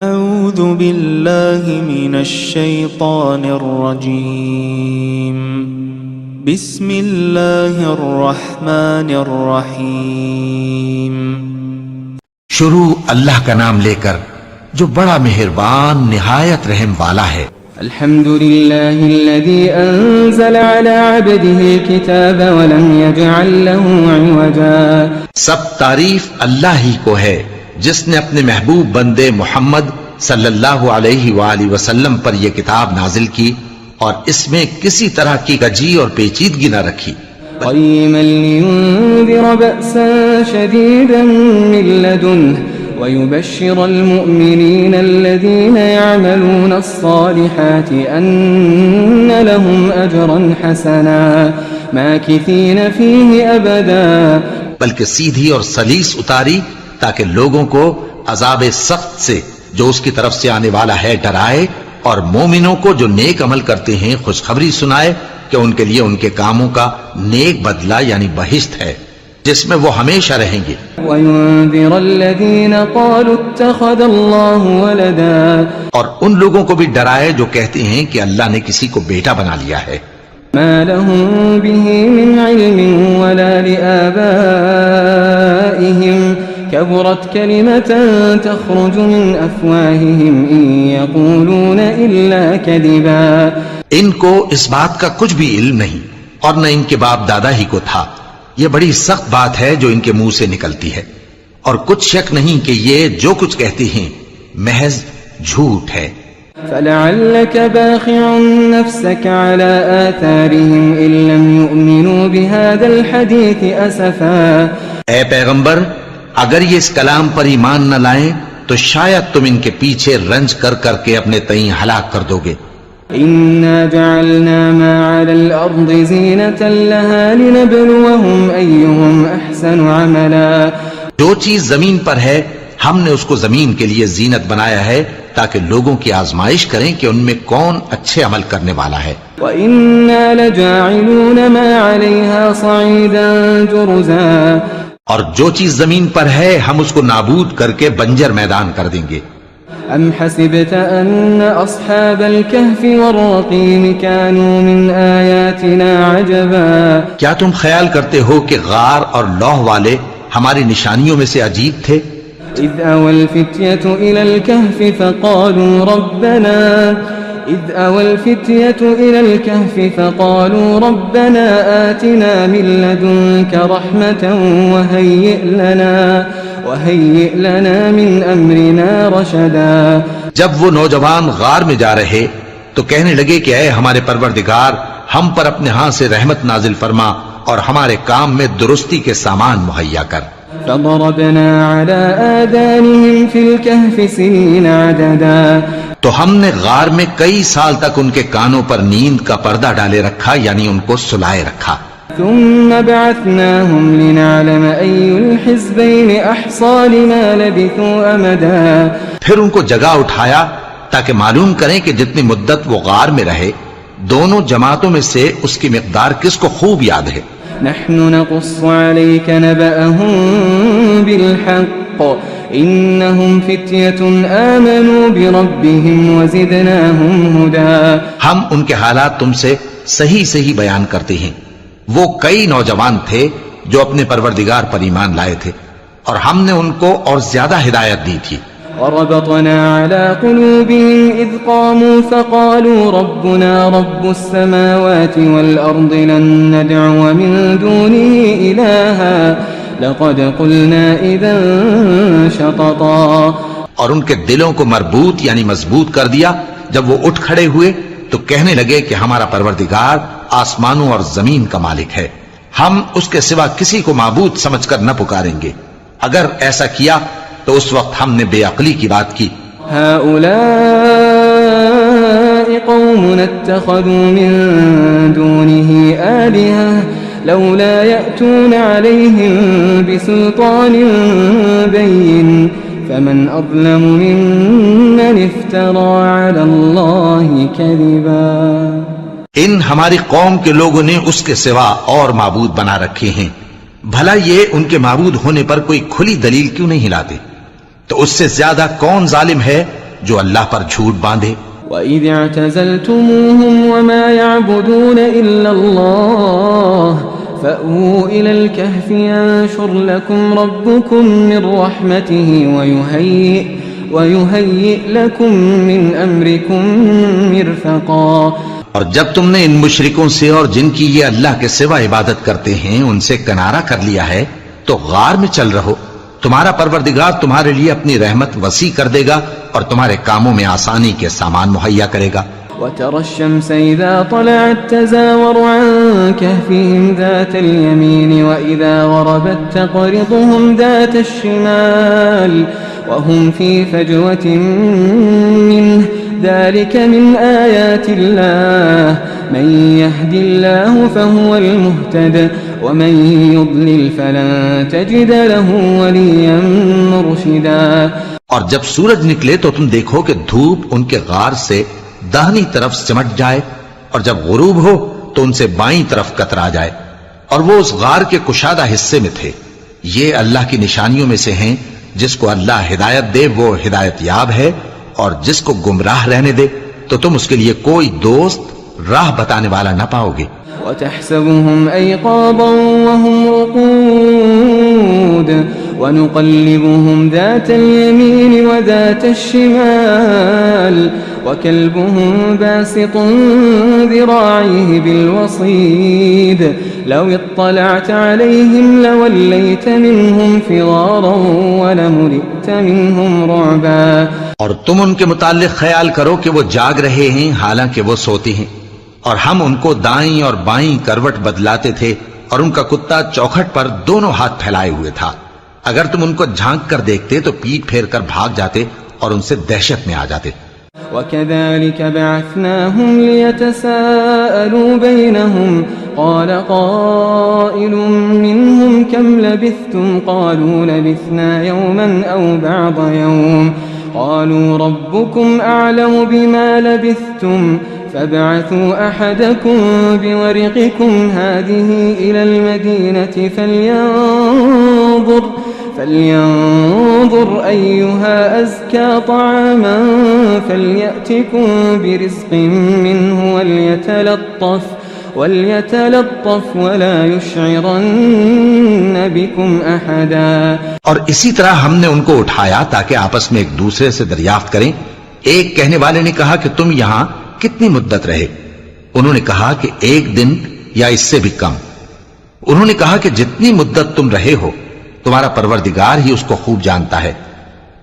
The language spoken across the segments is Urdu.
أعوذ بالله من الشيطان الرجيم بسم الله الرحمن الرحيم شروع اللہ کا نام لے کر جو بڑا مہربان نہایت رحم والا ہے۔ الحمد لله الذي أنزل على عبده الكتاب ولم يجعل له عوجا۔ سب تعریف اللہ ہی کو ہے جس نے اپنے محبوب بندے محمد صلی اللہ علیہ وآلہ وسلم پر یہ کتاب نازل کی اور اس میں کسی طرح کی کجی اور پیچیدگی نہ رکھی، قيما لينذر بأسا شديدا من لدنه ويبشر المؤمنين الذين يعملون الصالحات أن لهم أجرا حسنا ماكثين فيه أبدا۔ بلکہ سیدھی اور سلیس اتاری تاکہ لوگوں کو عذاب سخت سے جو اس کی طرف سے آنے والا ہے ڈرائے، اور مومنوں کو جو نیک عمل کرتے ہیں خوشخبری سنائے کہ ان کے لیے ان کے کاموں کا نیک بدلہ یعنی بہشت ہے جس میں وہ ہمیشہ رہیں گے۔ وَيُنذِرَ الَّذِينَ قَالُوا اتَّخَذَ اللَّهُ وَلَدًا، اور ان لوگوں کو بھی ڈرائے جو کہتے ہیں کہ اللہ نے کسی کو بیٹا بنا لیا ہے۔ مَا لَهُم بِهِ مِنْ عِلْمٍ وَلَا لِآبَائِهِمْ كَبُرَتْ كَلِمَةً تَخْرُجُ مِنْ أَفْوَاهِهِمْ إِنْ يَقُولُونَ إِلَّا كَذِبًا۔ ان کو اس بات کا کچھ بھی علم نہیں اور نہ ان کے باپ دادا ہی کو تھا، یہ بڑی سخت بات ہے جو ان کے منہ سے نکلتی ہے، اور کچھ شک نہیں کہ یہ جو کچھ کہتے ہیں محض جھوٹ ہے۔ فَلَعَلَّكَ بَاخِعٌ نَفْسَكَ عَلَى آثَارِهِمْ إِن لَّمْ يُؤْمِنُوا بِهَذَا الْحَدِيثِ أَسَفًا۔ اے پیغمبر، اگر یہ اس کلام پر ایمان نہ لائیں تو شاید تم ان کے پیچھے رنج کر کر کے اپنے تئیں ہلاک کر دو گے۔ إِنَّا جَعَلْنَا مَا عَلَى الْأَرْضِ زِينَةً لَهَا لِنَبْلُوَهُمْ أَيُّهُمْ أَحْسَنُ عَمَلًا۔ جو چیز زمین پر ہے ہم نے اس کو زمین کے لیے زینت بنایا ہے تاکہ لوگوں کی آزمائش کریں کہ ان میں کون اچھے عمل کرنے والا ہے۔ وَإِنَّا لَجَاعِلُونَ مَا عَلَيْهَا صَعِيدًا جُرُزًا۔ اور جو چیز زمین پر ہے ہم اس کو نابود کر کے بنجر میدان کر دیں گے۔ أَمْ حَسِبْتَ أَنَّ أَصْحَابَ الْكَهْفِ وَالرَّقِيمِ كَانُوا مِنْ آيَاتِنَا عَجَبًا۔ کیا تم خیال کرتے ہو کہ غار اور لوح والے ہماری نشانیوں میں سے عجیب تھے؟ إِذْ أَوَى الْفِتْيَةُ إِلَى الْكَهْفِ فَقَالُوا رَبَّنَا آتِنَا مِن لَّدُنكَ رَحْمَةً وَهَيِّئْ لَنَا مِنْ أَمْرِنَا رَشَدًا۔ جب وہ نوجوان غار میں جا رہے تو کہنے لگے کہ اے ہمارے پروردگار، ہم پر اپنے ہاں سے رحمت نازل فرما اور ہمارے کام میں درستی کے سامان مہیا کر۔ فَضَرَبْنَا عَلَىٰ آذَانِهِمْ فِي الْكَهْفِ سِنِينَ عَدَدًا۔ تو ہم نے غار میں کئی سال تک ان کے کانوں پر نیند کا پردہ ڈالے رکھا، یعنی ان کو سلائے رکھا۔ ثُمَّ بَعَثْنَاهُمْ لِنَعْلَمَ أَيُّ الْحِزْبَيْنِ أَحْصَىٰ لِمَا لَبِثُوا أَمَدًا۔ پھر ان کو جگہ اٹھایا تاکہ معلوم کریں کہ جتنی مدت وہ غار میں رہے دونوں جماعتوں میں سے اس کی مقدار کس کو خوب یاد ہے۔ نحن نقص عليك نبأهم بالحق إنهم فتية آمنوا بربهم وزدناهم هدى۔ ہم ان کے حالات تم سے صحیح صحیح بیان کرتے ہیں، وہ کئی نوجوان تھے جو اپنے پروردگار پر ایمان لائے تھے اور ہم نے ان کو اور زیادہ ہدایت دی تھی۔ وربطنا على قلوبهم إذ قاموا فقالوا ربنا رب السماوات والأرض لن ندعو من دونه إلها لقد قلنا إذا شططا۔ اور ان کے دلوں کو مربوط یعنی مضبوط کر دیا، جب وہ اٹھ کھڑے ہوئے تو کہنے لگے کہ ہمارا پروردگار آسمانوں اور زمین کا مالک ہے، ہم اس کے سوا کسی کو معبود سمجھ کر نہ پکاریں گے، اگر ایسا کیا تو اس وقت ہم نے بے عقلی کی بات کی۔ هؤلاء قوم اتخذوا من دونه آلهة لولا يأتون عليهم بسلطان بين فمن أظلم ممن افترى على الله كذبا۔ ان ہماری قوم کے لوگوں نے اس کے سوا اور معبود بنا رکھے ہیں، بھلا یہ ان کے معبود ہونے پر کوئی کھلی دلیل کیوں نہیں لاتے؟ تو اس سے زیادہ کون ظالم ہے جو اللہ پر جھوٹ باندھے. وَإِذِ اعْتَزَلْتُمُوهُمْ وَمَا يَعْبُدُونَ إِلَّا اللَّهَ فَأْوُوا إِلَى الْكَهْفِ يَنشُرْ لَكُمْ رَبُّكُمْ مِنْ رَحْمَتِهِ وَيُهَيِّئْ لَكُمْ مِنْ أَمْرِكُمْ مِرْفَقًا. اور جب تم نے ان مشرکوں سے اور جن کی یہ اللہ کے سوا عبادت کرتے ہیں ان سے کنارہ کر لیا ہے تو غار میں چل رہو. تمہارا پروردگار تمہارے لیے اپنی رحمت وسیع کر دے گا اور تمہارے کاموں میں آسانی کے سامان مہیا کرے گا. وَتَرَى الشَّمْسَ إِذَا طَلَعَتْ تَزَاوَرُ عَنْ كَهْفِهِمْ ذَاتَ الْيَمِينِ وَإِذَا غَرَبَتْ تَقْرِضُهُمْ ذَاتَ الشِّمَالِ وَهُمْ فِي فَجْوَةٍ مِّنْهُ ذَلِكَ مِنْ آيَاتِ اللَّهِ مَنْ يَهْدِ اللَّهُ فَهُوَ الْمُهْتَدِ وَمَنْ يُضْلِلْ فَلَنْ تَجِدَ لَهُ وَلِيًّا مُرْشِدًا. اور جب سورج نکلے تو تم دیکھو کہ دھوپ ان کے غار سے داہنی طرف سمٹ جائے اور جب غروب ہو تو ان سے بائیں طرف کترا جائے اور وہ اس غار کے کشادہ حصے میں تھے. یہ اللہ کی نشانیوں میں سے ہیں. جس کو اللہ ہدایت دے وہ ہدایت یاب ہے اور جس کو گمراہ رہنے دے تو تم اس کے لیے کوئی دوست راہ بتانے والا نہ پاؤ گے. وَتَحْسَبُهُمْ أَيْقَاظًا وَهُمْ رُقُودٌ وَنُقَلِّبُهُمْ ذَاتَ الْيَمِينِ وَذَاتَ الشِّمَالِ وَكَلْبُهُمْ بَاسِطٌ ذِرَاعَيْهِ بِالْوَصِيدِ لَوِ اطَّلَعْتَ عَلَيْهِمْ لَوَلَّيْتَ مِنْهُمْ فِرَارًا وَلَمُلِئْتَ مِنْهُمْ رُعْبًا. اور تم ان کے متعلق خیال کرو کہ وہ جاگ رہے ہیں حالانکہ وہ سوتے ہیں اور ہم ان کو دائیں اور بائیں کروٹ بدلاتے تھے اور ان کا کتا چوکھٹ پر دونوں ہاتھ پھیلائے ہوئے تھا. اگر تم ان کو جھانک کر دیکھتے تو پیٹ پھیر کر بھاگ جاتے اور ان سے دہشت میں آ جاتے. وَكَذَلِكَ بَعَثْنَاهُمْ لِيَتَسَاءَلُوا بَيْنَهُمْ قَالَ قَائِلٌ مِّنْهُمْ كَمْ لَبِثْتُمْ قَالُوا لَبِثْنَا يَوْمًا أَوْ بَعْضَ يَوْمٍ قَالُوا رَبُّكُمْ أَعْلَمُ بِمَا لَبِثْتُمْ فَابْعَثُوا أَحَدَكُمْ بِوَرِقِكُمْ هَٰذِهِ إِلَى الْمَدِينَةِ فَلْيَنظُرْ أَيُّهَا أَزْكَىٰ طَعَامًا فَلْيَأْتِكُمْ بِرِزْقٍ مِّنْهُ وَلْيَتَلَطَّفْ وَلَا يُشْعِرَنَّ بِكُمْ أَحَدًا. اور اسی طرح ہم نے ان کو اٹھایا تاکہ آپس میں ایک دوسرے سے دریافت کریں. ایک کہنے والے نے کہا کہ تم یہاں کتنی مدت رہے؟ انہوں نے کہا کہ 1 دن یا اس سے بھی کم. انہوں نے کہا کہ جتنی مدت تم رہے ہو تمہارا پروردگار ہی اس کو خوب جانتا ہے.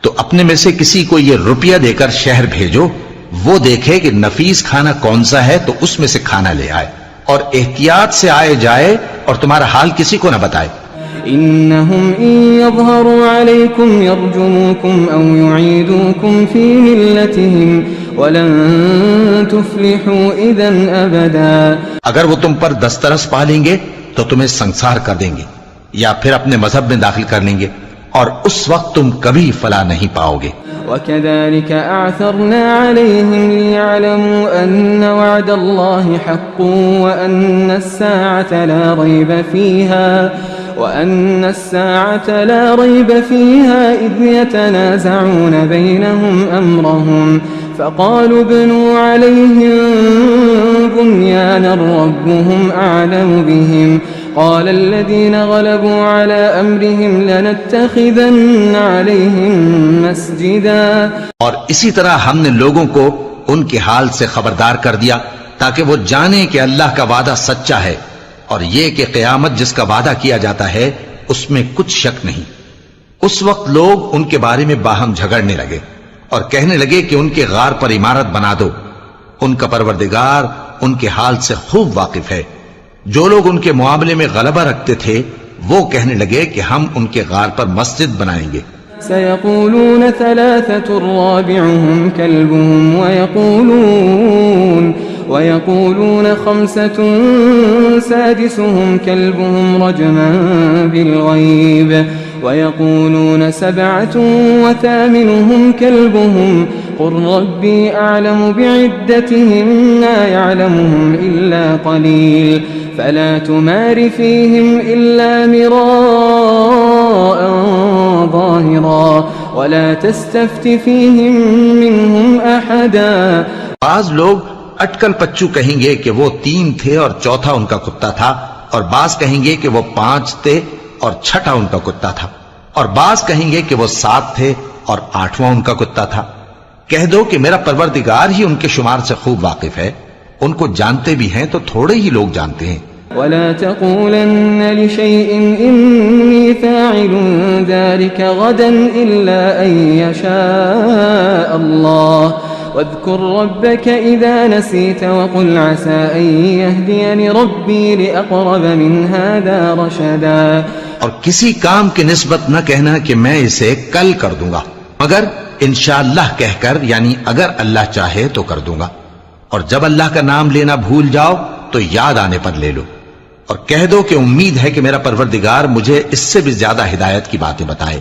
تو اپنے میں سے کسی کو یہ روپیہ دے کر شہر بھیجو، وہ دیکھے کہ نفیس کھانا کون سا ہے تو اس میں سے کھانا لے آئے اور احتیاط سے آئے جائے اور تمہارا حال کسی کو نہ بتائے. إنهم إن يظهروا عليكم يرجموكم أو يعيدوكم في ملتهم ولن تفلحوا إذا أبدا. اگر وہ تم پر دسترس پا لیں گے تو تمہیں سنسار کر دیں گے یا پھر اپنے مذہب میں داخل کر لیں گے اور اس وقت تم کبھی فلاح نہیں پاؤ گے. وَكَذَلِكَ أَعْثَرْنَا عَلَيْهِمْ لِيَعْلَمُوا أَنَّ وَعْدَ اللَّهِ حَقٌّ وَأَنَّ السَّاعَةَ لَا رَيْبَ فِيهَا إِذْ يَتَنَازَعُونَ بَيْنَهُمْ أَمْرَهُمْ فَقَالُوا ابْنُوا عَلَيْهِمْ بُنْيَانًا رَبُّهُمْ أَعْلَمُ بِهِمْ قال الذين غلبوا على أمرهم لنتخذن عليهم مسجدا. اور اسی طرح ہم نے لوگوں کو ان کے حال سے خبردار کر دیا تاکہ وہ جانیں کہ اللہ کا وعدہ سچا ہے اور یہ کہ قیامت جس کا وعدہ کیا جاتا ہے اس میں کچھ شک نہیں. اس وقت لوگ ان کے بارے میں باہم جھگڑنے لگے اور کہنے لگے کہ ان کے غار پر عمارت بنا دو. ان کا پروردگار ان کے حال سے خوب واقف ہے. جو لوگ ان کے معاملے میں غلبہ رکھتے تھے وہ کہنے لگے کہ ہم ان کے غار پر مسجد بنائیں گے. سيقولون 3 رابعهم كلبهم ويقولون 5 سادسهم كلبهم رجما بالغيب ويقولون 7 وثامنهم كلبهم قل ربي أعلم بعدتهم ما يعلمهم إلا قليل فلا تمار فيهم إلا مراء ظاهرا ولا تستفت فيهم منهم أحدا. بعض لوگ اٹکل پچو کہیں گے کہ وہ 3 تھے اور چوتھا ان کا کتا تھا، اور بعض کہیں گے کہ وہ 5 تھے اور چھٹا ان کا کتا تھا، اور بعض کہیں گے کہ وہ 7 تھے اور 8واں ان کا کتا تھا. کہہ دو کہ میرا پروردگار ہی ان کے شمار سے خوب واقف ہے، ان کو جانتے بھی ہیں تو تھوڑے ہی لوگ جانتے ہیں. ولا تقولن لشيء إني فاعل ذلك غدا إلا أن يشاء الله واذكر ربك إذا نسيت وقل عسى أن يهديني ربي لأقرب من هذا رشدا. اور کسی کام کی نسبت نہ کہنا کہ میں اسے کل کر دوں گا، مگر انشاءاللہ کہہ کر، یعنی اگر اللہ چاہے تو کر دوں گا. اور جب اللہ کا نام لینا بھول جاؤ تو یاد آنے پر لے لو، اور کہہ دو کہ امید ہے کہ میرا پروردگار مجھے اس سے بھی زیادہ ہدایت کی باتیں بتائے.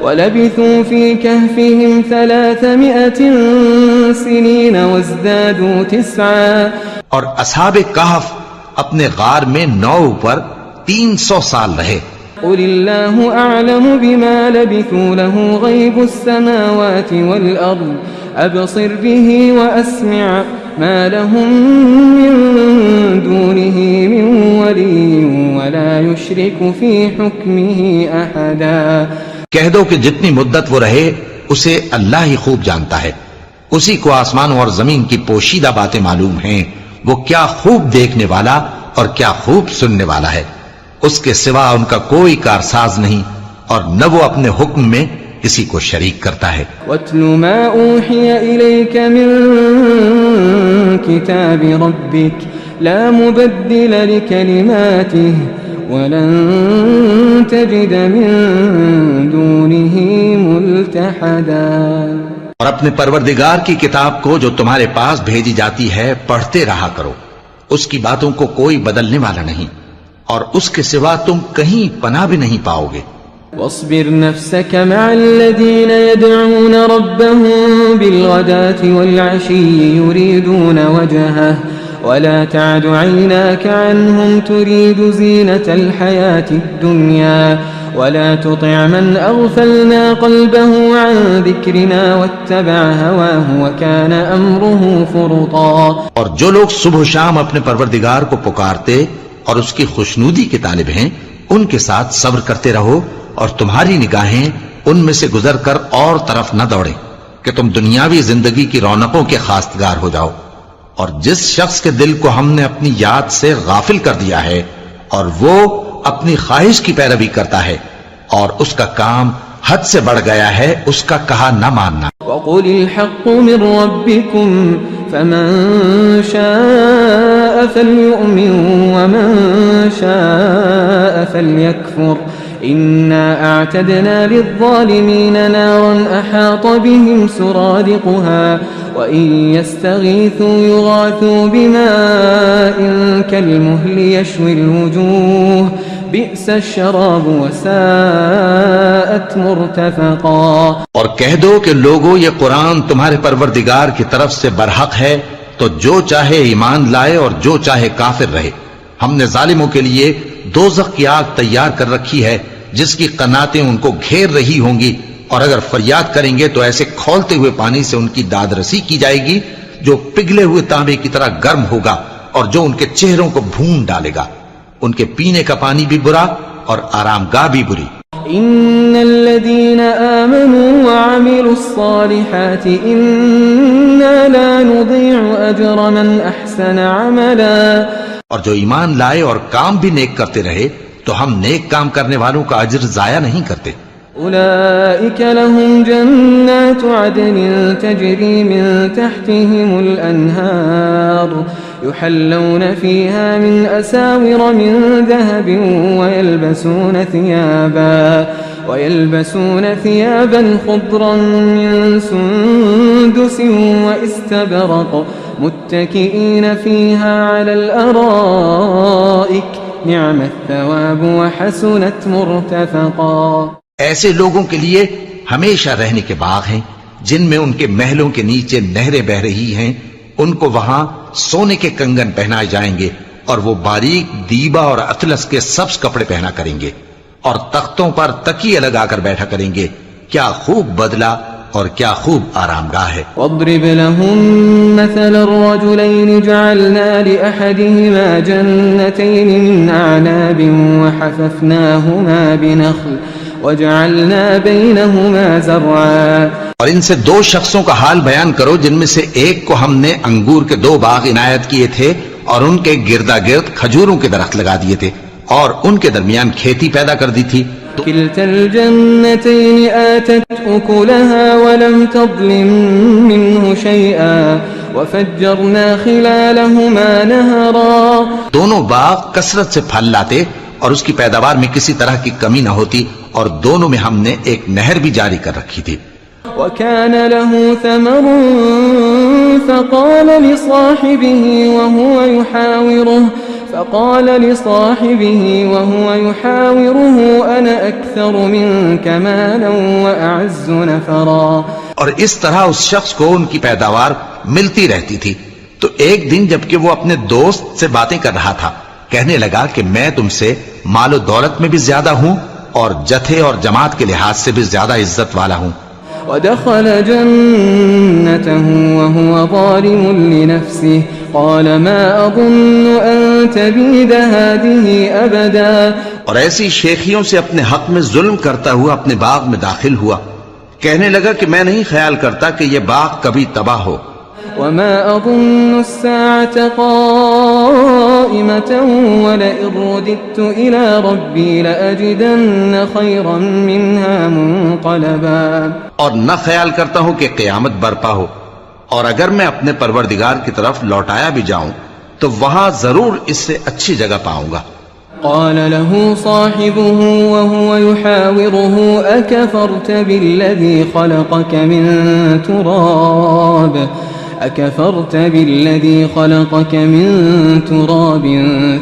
وَلَبِثُوا فِي كَهْفِهِمْ 300 سِنِينَ وَازْدَادُوا 9. اور اصحاب کہف اپنے غار میں 9 پر 300 سال رہے. قُلِ اللَّهُ أَعْلَمُ بِمَا لَبِثُوا لَهُ غَيْبُ السَّمَاوَاتِ وَالْأَرْضِ أَبْصِرْ بِهِ وَأَسْمِعْ ما لهم من دونه من ولي ولا يشرك في حكمه أحدا. کہہ دو کہ جتنی مدت وہ رہے اسے اللہ ہی خوب جانتا ہے، اسی کو آسمانوں اور زمین کی پوشیدہ باتیں معلوم ہیں، وہ کیا خوب دیکھنے والا اور کیا خوب سننے والا ہے. اس کے سوا ان کا کوئی کارساز نہیں، اور نہ وہ اپنے حکم میں کسی کو شریک کرتا ہے. وَاتْلُ مَا أُوحِيَ إِلَيْكَ مِن كِتَابِ رَبِّكَ لَا مُبَدِّلَ لِكَلِمَاتِهِ وَلَن تَجِدَ مِن دُونِهِ مُلْتَحَدًا. اور اپنے پروردگار کی کتاب کو جو تمہارے پاس بھیجی جاتی ہے پڑھتے رہا کرو، اس کی باتوں کو کوئی بدلنے والا نہیں، اور اس کے سوا تم کہیں پناہ بھی نہیں پاؤ گے. واصبر نفسك مع الذين يدعون ربهم بالغداة والعشي يريدون وجهه ولا تعد عيناك عنهم تريد زينة الحياة الدنيا ولا تطع من أغفلنا قلبه عن ذكرنا واتبع هواه وكان أمره فرطا. اور جو لوگ صبح و شام اپنے پروردگار کو پکارتے اور اس کی خوشنودی کے طالب ہیں، ان کے ساتھ صبر کرتے رہو، اور تمہاری نگاہیں ان میں سے گزر کر اور طرف نہ دوڑیں کہ تم دنیاوی زندگی کی رونقوں کے خواستگار ہو جاؤ. اور جس شخص کے دل کو ہم نے اپنی یاد سے غافل کر دیا ہے اور وہ اپنی خواہش کی پیروی کرتا ہے اور اس کا کام حد سے بڑھ گیا ہے، اس کا کہا نہ ماننا. وَقُلِ الْحَقُّ مِنْ رَبِّكُمْ فَمَنْ شَاءَ فَلْيُؤْمِنْ وَمَنْ شَاءَ فَلْيَكْفُرْ إِنَّا أَعْتَدْنَا لِلظَّالِمِينَ نَارًا أَحَاطَ بِهِمْ سُرَادِقُهَا وَإِنْ يَسْتَغِيثُوا يُغَاثُوا بِمَاءٍ كَالْمُهْلِ يَشْوِي الْوُجُوهَ بِئْسَ الشَّرَابُ وَسَاءَتْ مُرْتَفَقًا. اور کہہ دو کہ لوگو یہ قرآن تمہارے پروردگار کی طرف سے برحق ہے، تو جو چاہے ایمان لائے اور جو چاہے کافر رہے. ہم نے ظالموں کے لیے دوزخ کی آگ تیار کر رکھی ہے جس کی قناتیں ان کو گھیر رہی ہوں گی، اور اگر فریاد کریں گے تو ایسے کھولتے ہوئے پانی سے ان کی داد رسی کی جائے گی جو پگھلے ہوئے تانبے کی طرح گرم ہوگا اور جو ان کے چہروں کو بھون ڈالے گا. ان کے پینے کا پانی بھی برا اور آرام گاہ بھی بری. إن الذين آمنوا وعملوا الصالحات إنا لا نضيع أجر من أحسن عملا. اور جو ایمان لائے اور کام بھی نیک کرتے رہے تو ہم نیک کام کرنے والوں کا اجر ضائع نہیں کرتے. أولئك لهم جنات عدن تجري من تحتهم الأنهار يحلون فيها من أساور من ذهب ويلبسون ثيابا خضرا من سندس واستبرق متكئين فيها على الأرائك نعم الثواب وحسنت مرتفقا. ایسے لوگوں کے لیے ہمیشہ رہنے کے باغ ہیں جن میں ان کے محلوں کے نیچے نہریں بہ رہی ہیں. ان کو وہاں سونے کے کنگن پہنائے جائیں گے اور وہ باریک دیبا اور اطلس کے سبز کپڑے پہنا کریں گے اور تختوں پر تکیے لگا کر بیٹھا کریں گے. کیا خوب بدلہ اور کیا خوب آرام گاہ ہے۔ واضرب لهم مثل الرجلين جعلنا لأحدهما جنتين من أعناب وحففناهما بنخل وجعلنا بينهما زرعا۔ اور ان سے دو شخصوں کا حال بیان کرو جن میں سے ایک کو ہم نے انگور کے 2 باغ عنایت کیے تھے اور ان کے گردا گرد کھجوروں کے درخت لگا دیے تھے اور ان کے درمیان کھیتی پیدا کر دی تھی۔ كلتا الجنتين آتت أكلها ولم تظلم منه شيئا وفجرنا خلالهما نهرا۔ دونوں باغ کثرت سے پھل لاتے اور اس کی پیداوار میں کسی طرح کی کمی نہ ہوتی اور دونوں میں ہم نے ایک نہر بھی جاری کر رکھی تھی۔ وكان له ثمر فقال لصاحبه وهو يحاوره أنا أكثر منك مالا وأعز نفرا۔ اور اس طرح اس شخص کو ان کی پیداوار ملتی رہتی تھی تو ایک دن جبکہ وہ اپنے دوست سے باتیں کر رہا تھا کہنے لگا کہ میں تم سے مال و دولت میں بھی زیادہ ہوں اور جتھے اور جماعت کے لحاظ سے بھی زیادہ عزت والا ہوں۔ ودخل جنته وهو ظالم لنفسه قال ما أظن أن تبيد هذه أبدا۔ اور ایسی شیخیوں سے اپنے حق میں ظلم کرتا ہوا اپنے باغ میں داخل ہوا، کہنے لگا کہ میں نہیں خیال کرتا کہ یہ باغ کبھی تباہ ہو۔ وما أظن الساعة قائمة ولئن رددت إلى ربي لأجدن خيرا منها منقلبا۔ اور نہ خیال کرتا ہوں کہ قیامت برپا ہو، اور اگر میں اپنے پروردگار کی طرف لوٹایا بھی جاؤں تو وہاں ضرور اس سے اچھی جگہ پاؤں گا۔ قال له صاحبه وهو يحاوره أكفرت بالذي خلقك من تراب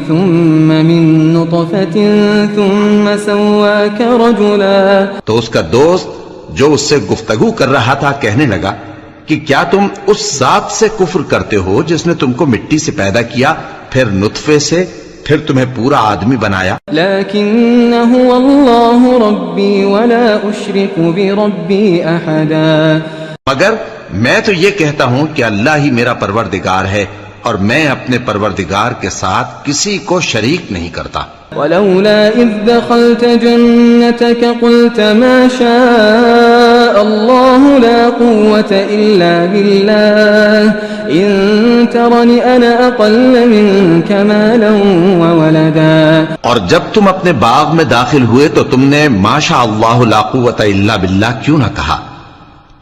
ثم من نطفة ثم سواك رجلا۔ تو اس کا دوست جو اس سے گفتگو کر رہا تھا کہنے لگا کہ کیا تم اس ذات سے کفر کرتے ہو جس نے تم کو مٹی سے پیدا کیا پھر نطفے سے پھر تمہیں پورا آدمی بنایا۔ لیکن هو اللہ ربی ولا اشرک بربی احدا۔ مگر میں تو یہ کہتا ہوں کہ اللہ ہی میرا پروردگار ہے اور میں اپنے پروردگار کے ساتھ کسی کو شریک نہیں کرتا۔ ولولا اذ دخلت جنتك قلت ما شاء الله لا قوة الا بالله ان ترني انا اقل منك مالا وولدا۔ اور جب تم اپنے باغ میں داخل ہوئے تو تم نے ما شاء اللہ لا قوة الا باللہ کیوں نہ کہا؟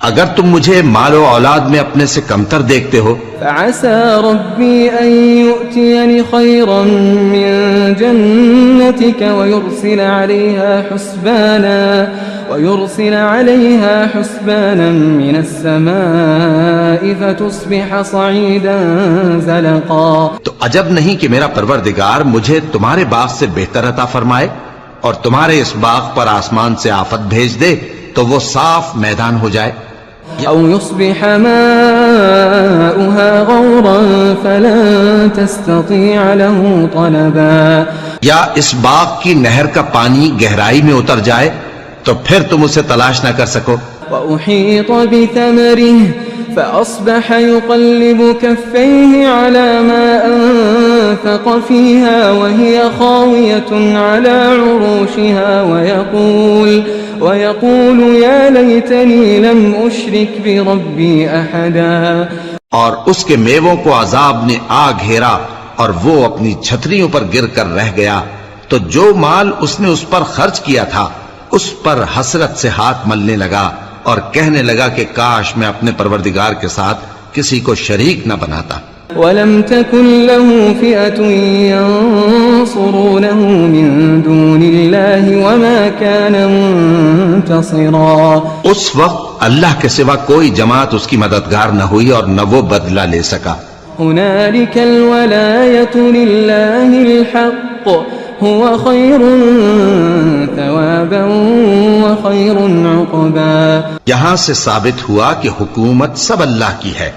اگر تم مجھے مال و اولاد میں اپنے سے کمتر دیکھتے ہو۔ فعسى ربي أن يؤتيني خيرا من جنتك ويرسل عليها حسبانا من السماء فتصبح صعيدا زلقا۔ تو عجب نہیں کہ میرا پروردگار مجھے تمہارے باغ سے بہتر عطا فرمائے اور تمہارے اس باغ پر آسمان سے آفت بھیج دے تو وہ صاف میدان ہو جائے، أو يصبح ماؤها غورا فلن تستطيع له طلبا۔ یا اس باغ کی نہر کا پانی گہرائی میں اتر جائے تو پھر تم اسے تلاش نہ کر سکو۔ وأحيط بثمره فأصبح يقلب كفيه على ما أنفق فيها وهي خاوية على عروشها ويقول يا ليتني لم أشرك بربي أحدا۔ اور اس کے میووں کو عذاب نے آ گھیرا اور وہ اپنی چھتریوں پر گر کر رہ گیا، تو جو مال اس نے اس پر خرچ کیا تھا اس پر حسرت سے ہاتھ ملنے لگا اور کہنے لگا کہ کاش میں اپنے پروردگار کے ساتھ کسی کو شریک نہ بناتا۔ ولم تكن له فئة ينصرونه من دون الله وما كان منتصرا۔ اس وقت اللہ کے سوا کوئی جماعت اس کی مددگار نہ ہوئی اور نہ وہ بدلہ لے سکا۔ هنالك الولاية لله الحق هو خير ثوابا وخير عقبا۔ یہاں سے ثابت ہوا کہ حکومت سب اللہ کی ہے،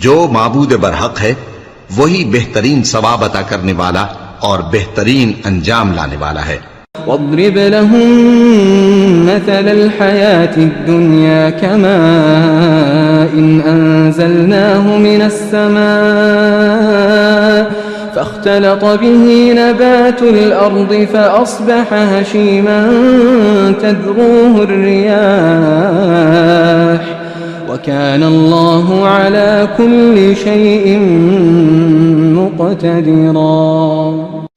جو معبود برحق ہے وہی بہترین ثواب عطا کرنے والا اور بہترین انجام لانے والا ہے۔ واضرب لهم مثل الحياة الدنيا كماء أنزلناه من السماء فاختلط به نبات الأرض فأصبح هشيما تذروه الرياح وكان الله على كل شيء مقتدرا.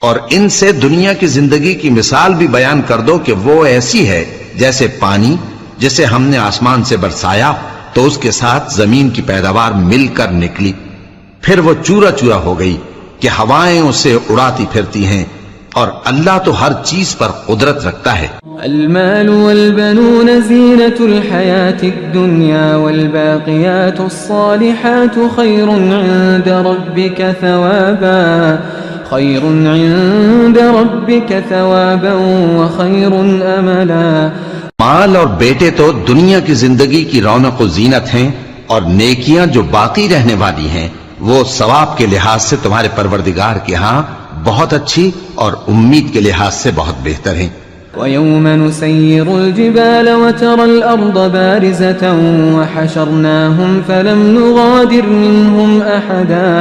اور ان سے دنیا کی زندگی کی مثال بھی بیان کر دو کہ وہ ایسی ہے جیسے پانی جسے ہم نے آسمان سے برسایا تو اس کے ساتھ زمین کی پیداوار مل کر نکلی، پھر وہ چورا چورا ہو گئی کہ ہوائیں اسے اڑاتی پھرتی ہیں، اور اللہ تو ہر چیز پر قدرت رکھتا ہے. المال والبنون زينة الحياة الدنيا والباقيات الصالحات خير عند ربك ثوابا وخير املا. مال اور بیٹے تو دنیا کی زندگی کی رونق و زینت ہیں، اور نیکیاں جو باقی رہنے والی ہیں وہ ثواب کے لحاظ سے تمہارے پروردگار کے ہاں بہت اچھی اور امید کے لحاظ سے بہت بہتر ہیں. وَيَوْمَ نُسَيِّرُ الْجِبَالَ وَتَرَى الْأَرْضَ بَارِزَةً وَحَشَرْنَاهُمْ فَلَمْ نُغَادِرْ مِنْهُمْ أَحَدًا.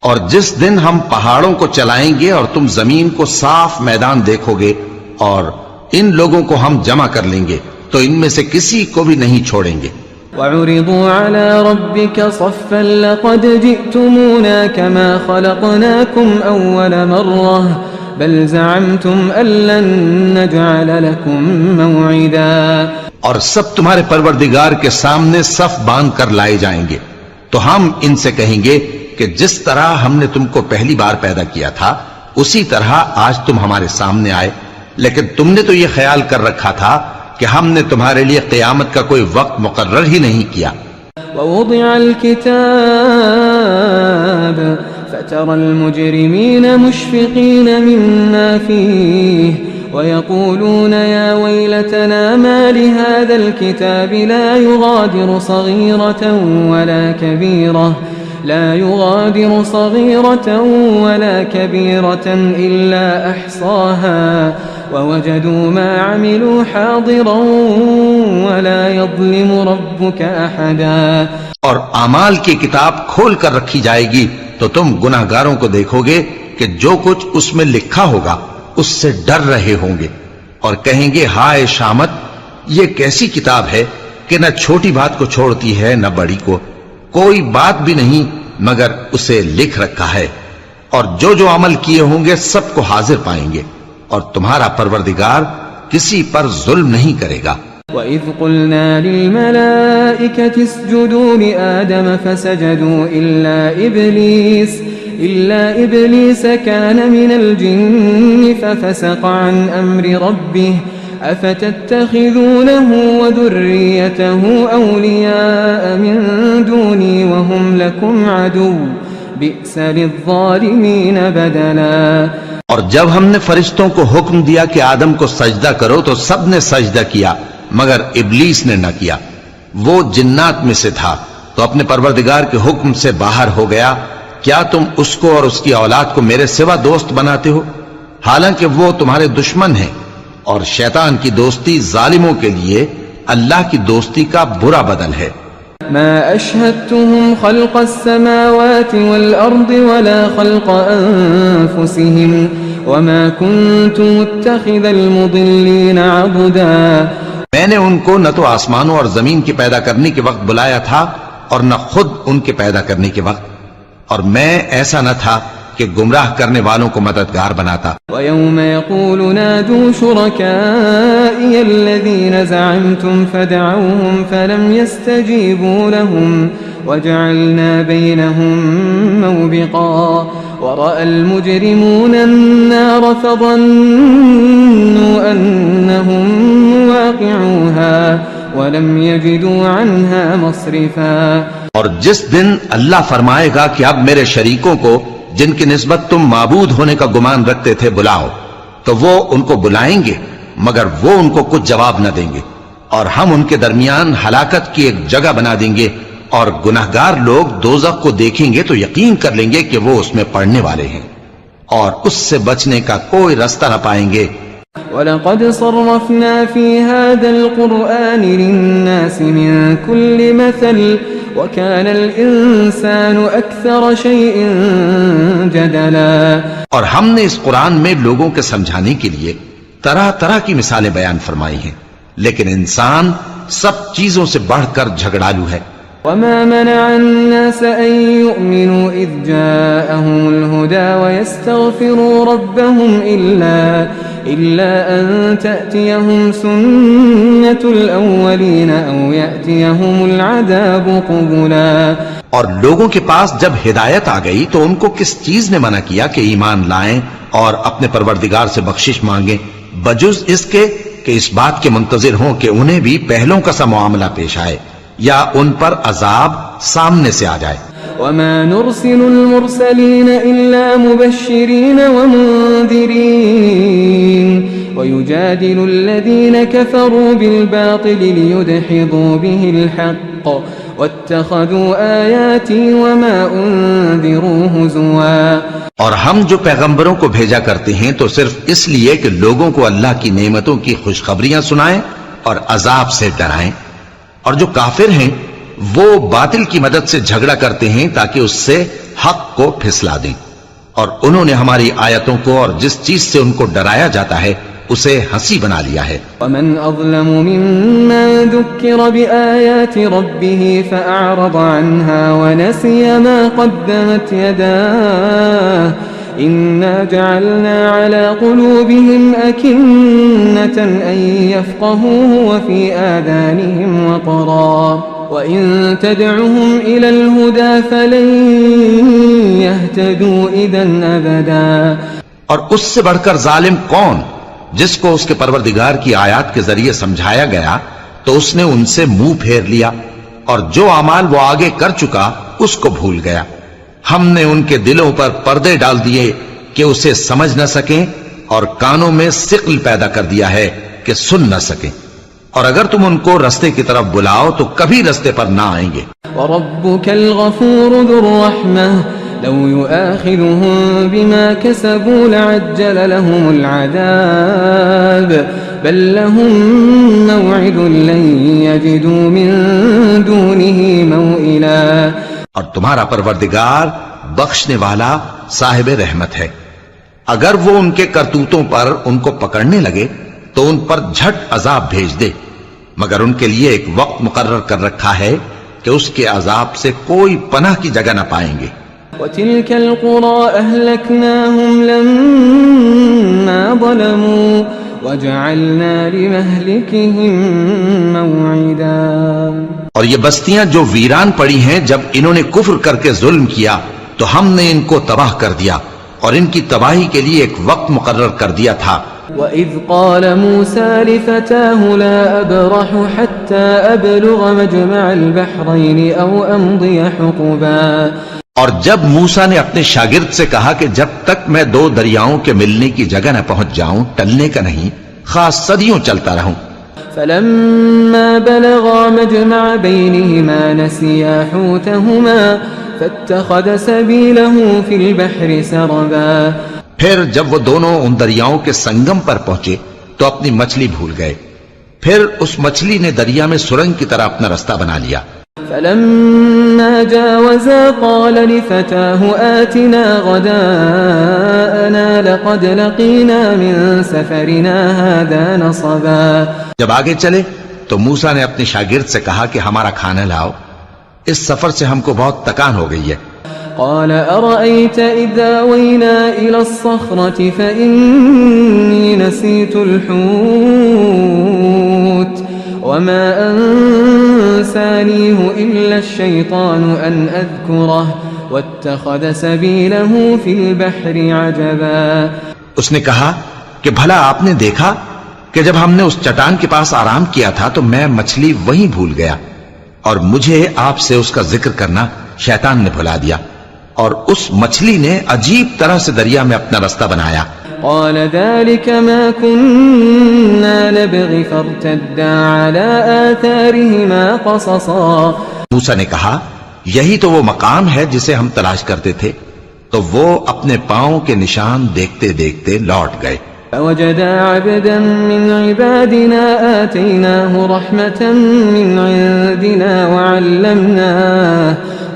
اور جس دن ہم پہاڑوں کو چلائیں گے اور تم زمین کو صاف میدان دیکھو گے اور ان لوگوں کو ہم جمع کر لیں گے تو ان میں سے کسی کو بھی نہیں چھوڑیں گے. وَعُرِضُوا عَلَى رَبِّكَ صَفًّا لَقَدْ جِئْتُمُونَا كَمَا خَلَقْنَاكُمْ أَوَّلَ مَرَّةٍ بَلْ زَعَمْتُمْ أَن لَّن نَّجْعَلَ لَكُم مَّوْعِدًا. اور سب تمہارے پروردگار کے سامنے صف باندھ کر لائے جائیں گے تو ہم ان سے کہیں گے کہ جس طرح ہم نے تم کو پہلی بار پیدا کیا تھا اسی طرح آج تم ہمارے سامنے آئے، لیکن تم نے تو یہ خیال کر رکھا تھا کہ ہم نے تمہارے لیے قیامت کا کوئی وقت مقرر ہی نہیں کیا. ووضع الكتاب فترى المجرمين مشفقين مما فيه ويقولون يا ويلتنا ما لهذا الكتاب لا يغادر صغيرة ولا كبيرة إلا أحصاها ووجدوا ما عملوا حاضرا ولا يظلم ربك أحدا. اور اعمال کی کتاب کھول کر رکھی جائے گی تو تم گناہگاروں کو دیکھو گے کہ جو کچھ اس میں لکھا ہوگا اس سے ڈر رہے ہوں گے اور کہیں گے ہائے شامت، یہ کیسی کتاب ہے کہ نہ چھوٹی بات کو چھوڑتی ہے نہ بڑی کو، کوئی بات بھی نہیں مگر اسے لکھ رکھا ہے، اور جو جو عمل کیے ہوں گے سب کو حاضر پائیں گے، اور تمہارا پروردگار کسی پر ظلم نہیں کرے گا. وَإِذْ قُلْنَا لِلْمَلَائِكَةِ اسْجُدُوا لِآدَمَ فَسَجَدُوا إِلَّا إِبْلِيسَ كَانَ مِنَ الْجِنِّ فَفَسَقَ عَنْ أَمْرِ رَبِّهِ أَفَتَتَّخِذُونَهُ وَذُرِّيَّتَهُ أَوْلِيَاءَ مِن دُونِي وَهُمْ لَكُمْ عَدُوٌّ بِئْسَ لِلظَّالِمِينَ بَدَلًا. اور جب ہم نے فرشتوں کو حکم دیا کہ آدم کو سجدہ کرو تو سب نے سجدہ کیا مگر ابلیس نے نہ کیا، وہ جنات میں سے تھا تو اپنے پروردگار کے حکم سے باہر ہو گیا. کیا تم اس کو اور اس کی اولاد کو میرے سوا دوست بناتے ہو حالانکہ وہ تمہارے دشمن ہیں، اور شیطان کی دوستی ظالموں کے لیے اللہ کی دوستی کا برا بدل ہے. ما أشهدتهم خلق السماوات والأرض ولا خلق أنفسهم وما كنت متخذ المضلين عضدا. میں نے ان کو نہ تو آسمانوں اور زمین کے پیدا کرنے کے وقت بلایا تھا اور نہ خود ان کے پیدا کرنے کے وقت، اور میں ایسا نہ تھا کہ گمراہ کرنے والوں کو مددگار بناتا. وَيَوْمَ يَقُولُ نَادُوا شُرَكَائِيَ الَّذِينَ زَعَمْتُمْ فَدَعَوْهُمْ فَلَمْ يَسْتَجِيبُوا لَهُمْ وَجَعَلْنَا بَيْنَهُمْ مَوْبِقًا. وَرَأَى الْمُجْرِمُونَ النَّارَ فَظَنُّوا أَنَّهُمْ مُوَاقِعُوهَا وَلَمْ يَجِدُوا عَنْهَا مَصْرِفًا. اور جس دن اللہ فرمائے گا کہ اب میرے شریکوں کو جن کی نسبت تم معبود ہونے کا گمان رکھتے تھے بلاؤ، تو وہ ان کو بلائیں گے مگر وہ ان کو کچھ جواب نہ دیں گے، اور ہم ان کے درمیان ہلاکت کی ایک جگہ بنا دیں گے، اور گناہگار لوگ دوزخ کو دیکھیں گے تو یقین کر لیں گے کہ وہ اس میں پڑنے والے ہیں، اور اس سے بچنے کا کوئی راستہ نہ پائیں گے وَلَقَدْ صَرَّفْنَا فِي هَذَا الْقُرْآنِ لِلنَّاسِ مِنْ كُلِّ مَثَلٍ وَكَانَ الْإِنسَانُ أَكْثَرَ شَيْءٍ جَدَلًا اور ہم نے اس قرآن میں لوگوں کے سمجھانے کے لیے طرح طرح کی مثالیں بیان فرمائی ہیں، لیکن انسان سب چیزوں سے بڑھ کر جھگڑالو ہے۔ وَمَا مَنَعَ النَّاسَ أَن يُؤْمِنُوا إِذْ جَاءَهُمُ الْهُدَى وَيَسْتَغْفِرُوا رَبَّهُمْ إِلَّا أَن تَأْتِيَهُمْ سُنَّةُ الْأَوَّلِينَ أَوْ يَأْتِيَهُمُ الْعَذَابُ قُبُلًا۔ اور لوگوں کے پاس جب ہدایت آ گئی تو ان کو کس چیز نے منع کیا کہ ایمان لائیں اور اپنے پروردگار سے بخشش مانگیں، بجز اس کے کہ اس بات کے منتظر ہوں کہ انہیں بھی پہلوں کا سا معاملہ پیش آئے یا ان پر عذاب سامنے سے آ جائے۔ وَمَا نُرْسِلُ الْمُرْسَلِينَ إِلَّا مُبَشِّرِينَ وَمُنذِرِينَ وَيُجَادِلُ الَّذِينَ كَفَرُوا بِالْبَاطِلِ لِيُدْحِضُوا بِهِ الْحَقَّ وَاتَّخَذُوا آيَاتِي وَمَا أُنذِرُوا هُزُوًا۔ اور ہم جو پیغمبروں کو بھیجا کرتے ہیں تو صرف اس لیے کہ لوگوں کو اللہ کی نعمتوں کی خوشخبریاں سنائیں اور عذاب سے ڈرائیں، اور جو کافر ہیں وہ باطل کی مدد سے جھگڑا کرتے ہیں تاکہ اس سے حق کو پھسلا دیں، اور انہوں نے ہماری آیتوں کو اور جس چیز سے ان کو ڈرایا جاتا ہے اسے ہنسی بنا لیا ہے۔ وَمَنْ أَظْلَمُ مِمَّنْ ذُكِّرَ بِآيَاتِ رَبِّهِ فَأَعْرَضَ عَنْهَا وَنَسِيَ مَا قَدَّمَتْ يَدَاهُ إِنَّا جَعَلْنَا عَلَى قُلُوبِهِمْ أَكِنَّةً أَن يَفْقَهُوهُ وَفِي آذَانِهِمْ وَقْرًا وَإِن تَدْعُهُمْ إِلَى الْهُدَى فَلَن يَهْتَدُوا إِذًا أَبَدًا۔ اور اس سے بڑھ کر ظالم کون جس کو اس کے پروردگار کی آیات کے ذریعے سمجھایا گیا تو اس نے ان سے منہ پھیر لیا، اور جو اعمال وہ آگے کر چکا اس کو بھول گیا۔ ہم نے ان کے دلوں پر پردے ڈال دیے کہ اسے سمجھ نہ سکیں، اور کانوں میں ثقل پیدا کر دیا ہے کہ سن نہ سکیں، اور اگر تم ان کو رستے کی طرف بلاؤ تو کبھی رستے پر نہ آئیں گے۔ وَرَبُّكَ الْغَفُورُ ذُو الرَّحْمَةِ لَوْ يُؤَاخِذُهُم بِمَا كَسَبُوا لَعَجَّلَ لَهُمُ الْعَذَابَ بَل لَّهُم مَّوْعِدٌ لَّن يَجِدُوا مِن دُونِهِ مَوْئِلًا۔ اور تمہارا پروردگار بخشنے والا صاحب رحمت ہے، اگر وہ ان کے کرتوتوں پر ان کو پکڑنے لگے تو ان پر جھٹ عذاب بھیج دے، مگر ان کے لیے ایک وقت مقرر کر رکھا ہے کہ اس کے عذاب سے کوئی پناہ کی جگہ نہ پائیں گے۔ وَتِلْكَ الْقُرَىٰ أَهْلَكْنَاهُمْ لَمَّا ظَلَمُوا وَجَعَلْنَا لِمَهْلِكِهِم مَّوْعِدًا۔ اور یہ بستیاں جو ویران پڑی ہیں جب انہوں نے کفر کر کے ظلم کیا تو ہم نے ان کو تباہ کر دیا، اور ان کی تباہی کے لیے ایک وقت مقرر کر دیا تھا۔ وَإِذْ قَالَ مُوسَى لِفَتَاهُ لَا أَبْرَحُ حَتَّى أَبْلُغَ مَجْمَعَ الْبَحْرَيْنِ أَوْ أَمْضِيَ حُقُبًا۔ اور جب موسیٰ نے اپنے شاگرد سے کہا کہ جب تک میں دو دریاؤں کے ملنے کی جگہ نہ پہنچ جاؤں ٹلنے کا نہیں، خاص صدیوں چلتا رہوں۔ فَلَمَّا بَلَغَا مَجْمَعَ بَيْنِهِمَا نَسِيَا حُوتَهُمَا فَاتَّخَذَ سَبِيلَهُ فِي الْبَحْرِ سَرَبًا۔ پھر جب وہ دونوں ان دریاؤں کے سنگم پر پہنچے تو اپنی مچھلی بھول گئے، پھر اس مچھلی نے دریا میں سرنگ کی طرح اپنا رستہ بنا لیا۔ فَلَمَّا جَاوَزَا قَالَ لِفَتَاهُ آتِنَا غَدَاءَنَا لَقَدْ لَقِينَا مِن سَفَرِنَا هَذَا نَصَبًا۔ جب آگے چلے تو موسیٰ نے اپنے شاگرد سے کہا کہ ہمارا کھانا لاؤ، اس سفر سے ہم کو بہت تکان ہو گئی ہے۔ قال أرأيت إذا وينا إلى الصخرة فإني نسيت الحوت وما أنسانيه إلا الشيطان أن أذكره واتخذ سبيله في البحر عجبا۔ اس نے کہا کہ بھلا آپ نے دیکھا کہ جب ہم نے اس چٹان کے پاس آرام کیا تھا تو میں مچھلی وہیں بھول گیا، اور مجھے آپ سے اس کا ذکر کرنا شیطان نے بھلا دیا، اور اس مچھلی نے عجیب طرح سے دریا میں اپنا رستہ بنایا۔ قال ذلك ما كنا نبغي فارتدا على آثارهما قصصا۔ موسیٰ نے کہا یہی تو وہ مقام ہے جسے ہم تلاش کرتے تھے، تو وہ اپنے پاؤں کے نشان دیکھتے دیکھتے لوٹ گئے۔ فوجدا عبدا من عبادنا آتيناه رحمة من عندنا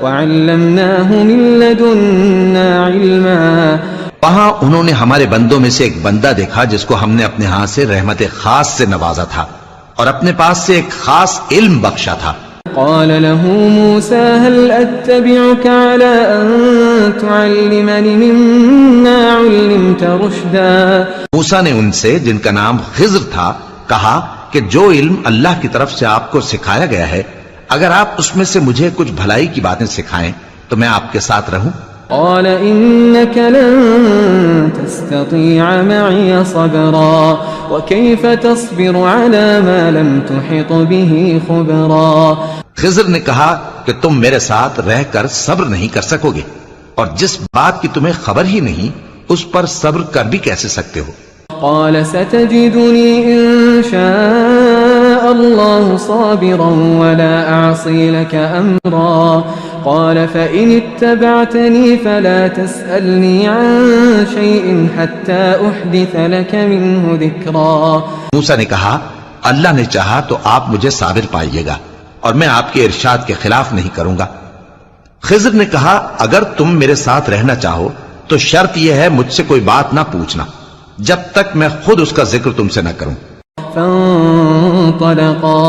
وعلمناه من لدنا علما. وہاں انہوں نے ہمارے بندوں میں سے ایک بندہ دیکھا جس کو ہم نے اپنے ہاں سے رحمت خاص سے نوازا تھا اور اپنے پاس سے ایک خاص علم بخشا تھا. قال له موسى هل أتبعك على أن تعلمني مما علمت رشدا. موسیٰ نے ان سے جن کا نام خضر تھا کہا کہ جو علم اللہ کی طرف سے آپ کو سکھایا گیا ہے اگر آپ اس میں سے مجھے کچھ بھلائی کی باتیں سکھائیں تو میں آپ کے ساتھ رہوں. قال إنك لن تستطيع معي صبرا وكيف تصبر على ما لم تحط به خبرا. خضر نے کہا کہ تم میرے ساتھ رہ کر صبر نہیں کر سکو گے اور جس بات کی تمہیں خبر ہی نہیں اس پر صبر کر بھی کیسے سکتے ہو. قال ستجدني إن شاء الله صابرا ولا أعصي لك أمرا. قال فإن اتبعتني فلا تسألني عن شيء حتى أحدث لك منه ذكرا. موسیٰ نے کہا اللہ نے چاہا تو آپ مجھے صابر پائیے گا اور میں آپ کے ارشاد کے خلاف نہیں کروں گا. خضر نے کہا اگر تم میرے ساتھ رہنا چاہو تو شرط یہ ہے مجھ سے کوئی بات نہ پوچھنا جب تک میں خود اس کا ذکر تم سے نہ کروں. فانطلقا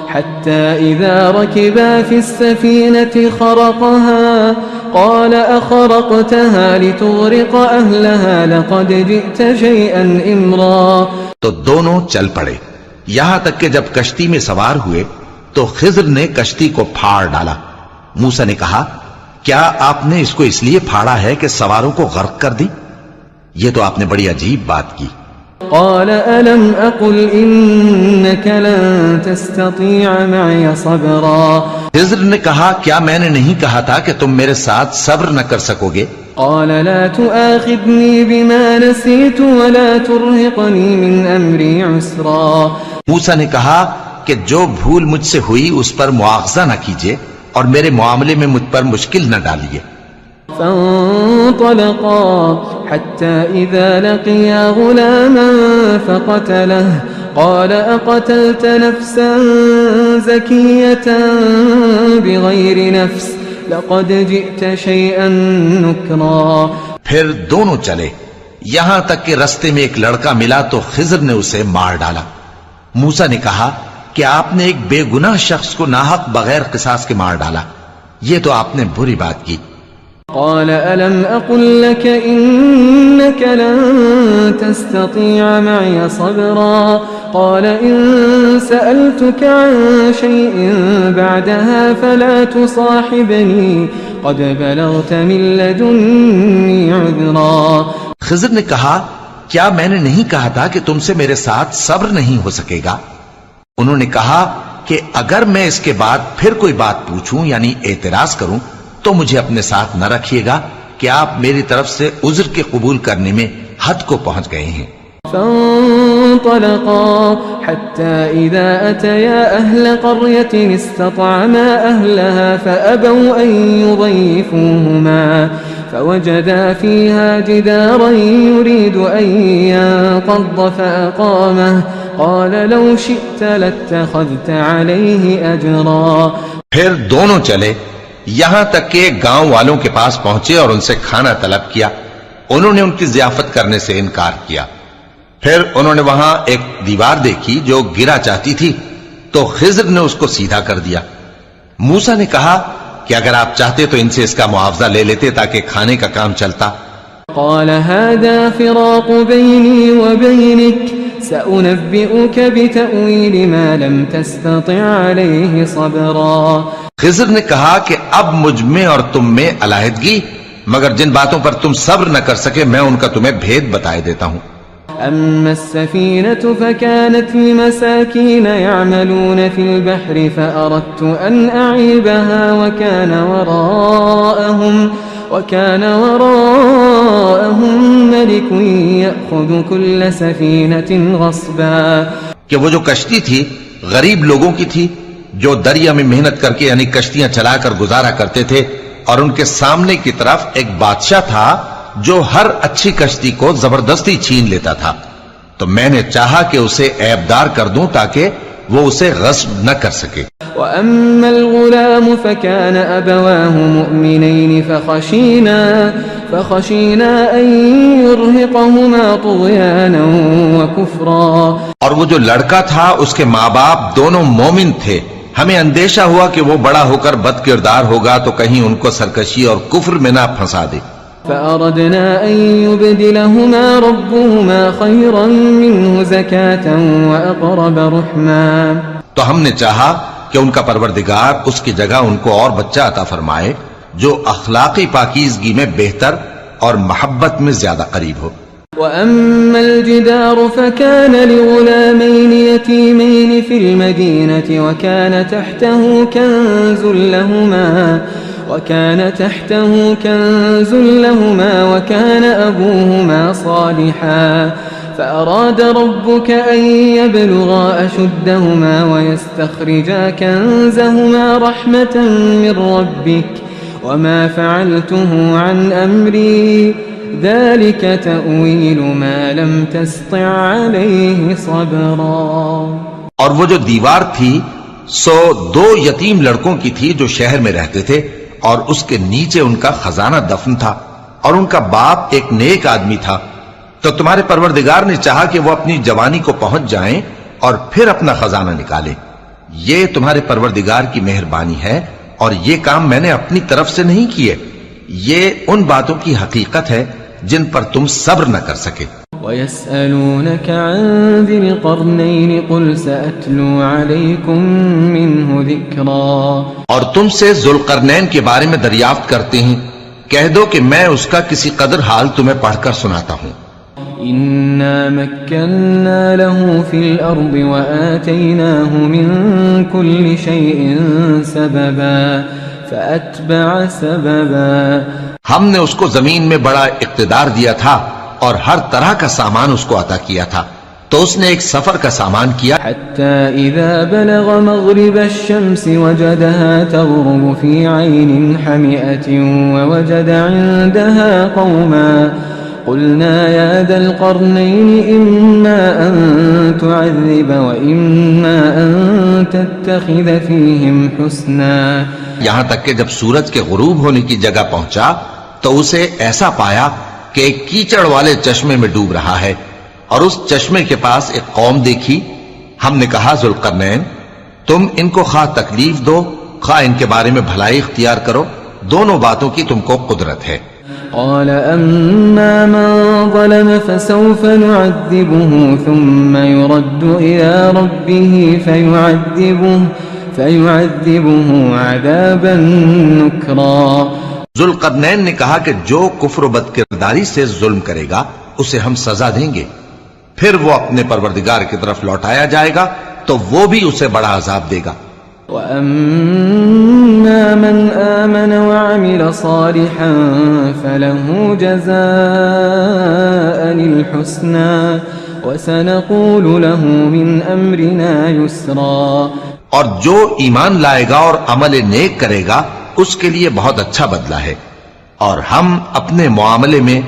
حتى إذا ركبا في السفينة خرقها قال أخرقتها لتغرق أهلها لقد جئت شيئا إمرا. تو دونوں چل پڑے یہاں تک کہ جب کشتی میں سوار ہوئے تو خضر نے کشتی کو پھاڑ ڈالا. موسیٰ نے کہا کیا آپ نے اس کو اس لیے پھاڑا ہے کہ سواروں کو غرق کر دی؟ یہ تو آپ نے بڑی عجیب بات کی. قال ألم أقل إنك لن تستطيع معي صبرا. خضر نے کہا کیا میں نے نہیں کہا تھا کہ تم میرے ساتھ صبر نہ کر سکو گے؟ قال لا تؤاخذني بما نسيت ولا ترهقني من أمري عسرا. موسیٰ نے کہا کہ جو بھول مجھ سے ہوئی اس پر مواخذہ نہ کیجیے اور میرے معاملے میں مجھ پر مشکل نہ ڈالیے. فانطلقا حتى إذا لقيا غلاما فقتله قال أقتلت نفسا زكية بغير نفس لقد جئت شيئا نكرا. پھر دونوں چلے یہاں تک کہ رستے میں ایک لڑکا ملا تو خضر نے اسے مار ڈالا. موسیٰ نے کہا کہ آپ نے ایک بے گناہ شخص کو ناحق بغیر قصاص کے مار ڈالا. یہ تو آپ نے بری بات کی. قال ألم أقل لك إنك لن تستطيع معي صبرا. قال إن سألتك عن شيء بعدها فلا تصاحبني قد بلغت من لدني عذرا. خضر نے کہا کیا میں نے نہیں کہا تھا کہ تم سے میرے ساتھ صبر نہیں ہو سکے گا؟ انہوں نے کہا کہ اگر میں اس کے بعد پھر کوئی بات پوچھوں یعنی اعتراض کروں تو مجھے اپنے ساتھ نہ رکھیے گا کہ آپ میری طرف سے عذر کے قبول کرنے میں حد کو پہنچ گئے ہیں. فانطلقا حتى إذا أتيا أهل قرية استطعما أهلها فأبوا أن يضيفوهما فوجدا فيها جدارا يريد أن ينقض فأقامه قال لو شئت لاتخذت عليه أجرا. پھر دونوں چلے یہاں تک کہ گاؤں والوں کے پاس پہنچے اور ان سے کھانا طلب کیا. انہوں نے ان کی ضیافت کرنے سے انکار کیا. پھر انہوں نے وہاں ایک دیوار دیکھی جو گرا چاہتی تھی تو خضر نے اس کو سیدھا کر دیا. موسیٰ نے کہا کہ اگر آپ چاہتے تو ان سے اس کا معاوضہ لے لیتے تاکہ کھانے کا کام چلتا. قال هذا فراق بيني وبينك سأنبئك بتأويل ما لم تستطع عليه صبرا. خضر نے کہا کہ اب مجھ میں اور تم میں علیحدگی مگر جن باتوں پر تم صبر نہ کر سکے میں ان کا تمہیں بھید بتائے دیتا ہوں. أما السفينة فكانت لمساكين يعملون في البحر فأردت أن أعيبها وكان وراءهم ملك يأخذ كل سفينة غصبا. کہ وہ جو کشتی تھی غریب لوگوں کی تھی جو دریا میں محنت کر کے یعنی کشتیاں چلا کر گزارا کرتے تھے اور ان کے سامنے کی طرف ایک بادشاہ تھا جو ہر اچھی کشتی کو زبردستی چھین لیتا تھا. تو میں نے چاہا کہ اسے عیبدار کر دوں تاکہ وہ اسے غصب نہ کر سکے. وأما الغلام فكان أبواه مؤمنين فخشينا أن يرهقهما طغيانا وكفرا. اور وہ جو لڑکا تھا اس کے ماں باپ دونوں مومن تھے، ہمیں اندیشہ ہوا کہ وہ بڑا ہو کر بد کردار ہوگا تو کہیں ان کو سرکشی اور کفر میں نہ پھنسا دے. فأردنا أن يبدلهما ربهما خيرا منه زكاة وأقرب رحما. تو ہم نے چاہا کہ ان کا پروردگار اس کی جگہ ان کو اور بچہ عطا فرمائے جو اخلاقی پاکیزگی میں بہتر اور محبت میں زیادہ قریب ہو. وأما الجدار فكان لغلامين يتيمين في المدينة وكان تحته كنز لهما وكان أبوهما صالحا فأراد ربك أن يبلغا أشدهما ويستخرجا كنزهما رحمة من ربك وما فعلته عن أمري ذلك تأويل ما لم تستطع عليه صبرا. اور وہ جو دیوار تھی سو 2 یتیم لڑکوں کی تھی جو شہر میں رہتے تھے، اور اس کے نیچے ان کا خزانہ دفن تھا، اور ان کا باپ ایک نیک آدمی تھا. تو تمہارے پروردگار نے چاہا کہ وہ اپنی جوانی کو پہنچ جائیں اور پھر اپنا خزانہ نکالے. یہ تمہارے پروردگار کی مہربانی ہے، اور یہ کام میں نے اپنی طرف سے نہیں کیے. یہ ان باتوں کی حقیقت ہے جن پر تم صبر نہ کر سکے. وَيَسْأَلُونَكَ عَنْ ذِي الْقَرْنَيْنِ قُلْ سَأَتْلُو عَلَيْكُمْ مِنْهُ ذِكْرًا. اور تم سے ذوالقرنین کے بارے میں دریافت کرتے ہیں، کہہ دو کہ میں اس کا کسی قدر حال تمہیں پڑھ کر سناتا ہوں. إِنَّا مَكَّنَّا لَهُ فِي الْأَرْضِ وَآتَيْنَاهُ مِنْ كُلِّ شَيْءٍ سَبَبًا فَأَتْبَعَ سَبَبًا. ہم نے اس کو زمین میں بڑا اقتدار دیا تھا اور ہر طرح کا سامان اس کو عطا کیا تھا، تو اس نے ایک سفر کا سامان کیا. حتى إذا بلغ مغرب الشمس وجدها تغرب في عين حمئة ووجد عندها قوما قلنا يا ذا القرنين إما أن تعذب وإما أن تتخذ فيهم حسنا. یہاں تک کہ جب سورج کے غروب ہونے کی جگہ پہنچا تو اسے ایسا پایا کہ ایک کیچڑ والے چشمے میں ڈوب رہا ہے، اور اس چشمے کے پاس ایک قوم دیکھی. ہم نے کہا ذوالقرنین تم ان کو خواہ تکلیف دو خواہ ان کے بارے میں بھلائی اختیار کرو، دونوں باتوں کی تم کو قدرت ہے. قال أما من ظلم فسوف نعذبه ثم يرد إلى ربه فيعذبه عذابا نكرا. ذوالقرنین نے کہا کہ جو کفر و بد کرداری سے ظلم کرے گا اسے ہم سزا دیں گے، پھر وہ اپنے پروردگار کی طرف لوٹایا جائے گا تو وہ بھی اسے بڑا عذاب دے گا. وَأَمَّا مَنْ آمَنَ وَعَمِلَ صَالِحًا فَلَهُ جَزَاءً الْحُسْنَى وَسَنَقُولُ لَهُ مِنْ أَمْرِنَا يُسْرًا. اور جو ایمان لائے گا اور عمل نیک کرے گا اس کے لیے بہت اچھا بدلہ ہے، اور ہم اپنے معاملے میں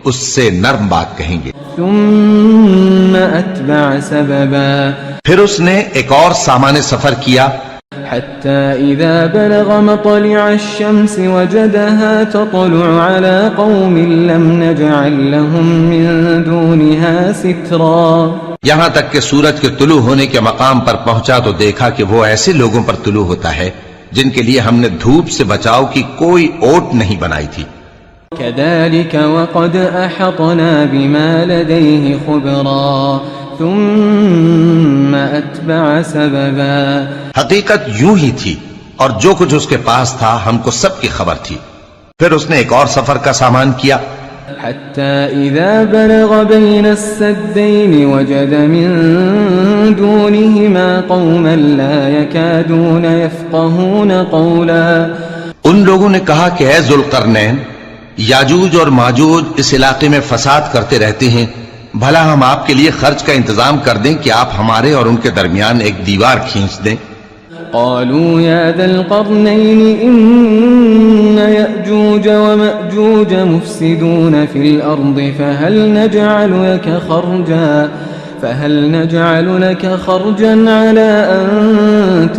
اس سے نرم بات کہیں گے. ثم أتبع سببا. پھر اس نے ایک اور سامان سفر کیا حتى إذا بلغ مطلع الشمس وجدها تطلع على قوم لم نجعل لهم من دونها سترا. یہاں تک کہ سورج کے طلوع ہونے کے مقام پر پہنچا تو دیکھا کہ وہ ایسے لوگوں پر طلوع ہوتا ہے جن کے لیے ہم نے دھوپ سے بچاؤ کی کوئی اوٹ نہیں بنائی تھی. كذلك وقد أحطنا بما لديه خبرا ثم أتبع سببا. حقیقت یوں ہی تھی اور جو کچھ اس کے پاس تھا ہم کو سب کی خبر تھی. پھر اس نے ایک اور سفر کا سامان کیا حتى إذا بلغ بين السدين وجد من دونهما قوما لا يكادون يفقهون قولا. ان لوگوں نے کہا کہ اے ذوالقرنین یاجوج اور ماجوج اس علاقے میں فساد کرتے رہتے ہیں، بھلا ہم آپ کے لیے خرچ کا انتظام کر دیں کہ آپ ہمارے اور ان کے درمیان ایک دیوار کھینچ دیں. قالوا يا ذا القرنين إن يأجوج ومأجوج مفسدون في الأرض فهل نجعل لك فهل نجعل لك خرجا على أن